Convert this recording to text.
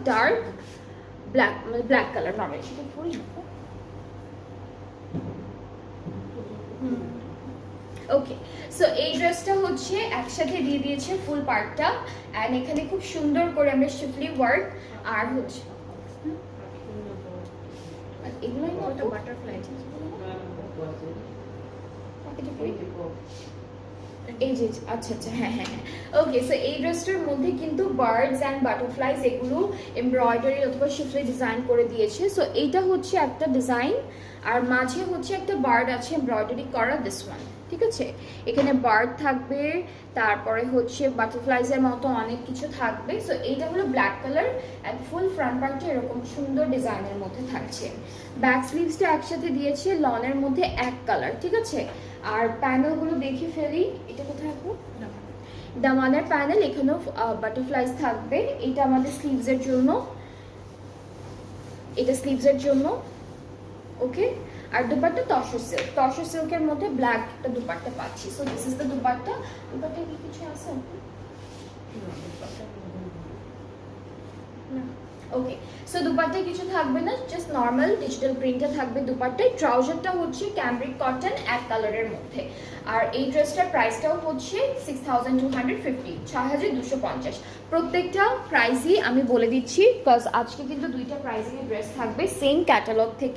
Dark black, মানে black colour normal. সেটা ফুল ওকে। So এই ড্রেসটা হচ্ছে একসাথে দিয়ে দিয়েছে ফুল পার্টটা, অ্যান্ড এখানে খুব সুন্দর করে আমরা শিফলি ওয়ার্ক আর হচ্ছে এগুলোই না ওটা বাটারফ্লাই এই যে আচ্ছা আচ্ছা হ্যাঁ হ্যাঁ হ্যাঁ ওকে। সো এই ড্রেসটার মধ্যে কিন্তু বার্ডস অ্যান্ড বাটারফ্লাইজ এগুলো এমব্রয়ডারি অথবা শিফলি ডিজাইন করে দিয়েছে। সো এইটা হচ্ছে একটা ডিজাইন, আর মাঝে হচ্ছে একটা বার্ড আছে এমব্রয়ডারি করা, দিস ওয়ান, ঠিক আছে। এখানে বার্ড থাকবে, তারপরে হচ্ছে বাটারফ্লাইজের মতো অনেক কিছু থাকবে। সো এইটা হলো black colour and full front পার্টটা এরকম সুন্দর ডিজাইনের মধ্যে থাকছে। ব্যাক স্লিভসটা একসাথে দিয়েছে লনের মধ্যে এক কালার, ঠিক আছে। আর প্যানেলগুলো দেখে ফেলি, এটা কোথায় আপু? দামানের প্যানেল, এখানেও বাটারফ্লাইজ থাকবে। এটা আমাদের স্লিভসের জন্য, এটা স্লিভসের জন্য, ওকে। আর দুপাট্টা তসর সিল্কের মধ্যে ব্ল্যাক একটা দুপাট্টা পাচ্ছি। So this is the dupatta. দুপাট্টায় কি কিছু আছে? ওকে। সো দুপাট্টায় কিছু থাকবে না, জাস্ট নর্মাল ডিজিটাল প্রিন্টটা থাকবে দুপাট্টায়। ট্রাউজারটা হচ্ছে ক্যামব্রিক কটন এক কালারের মধ্যে। আর এই ড্রেসটার প্রাইসটাও হচ্ছে 6250, 6250। প্রত্যেকটা প্রাইসই আমি বলে দিচ্ছি, বিকজ আজকে কিন্তু দুইটা প্রাইসিং ড্রেস থাকবে সেম ক্যাটালগ থেকে।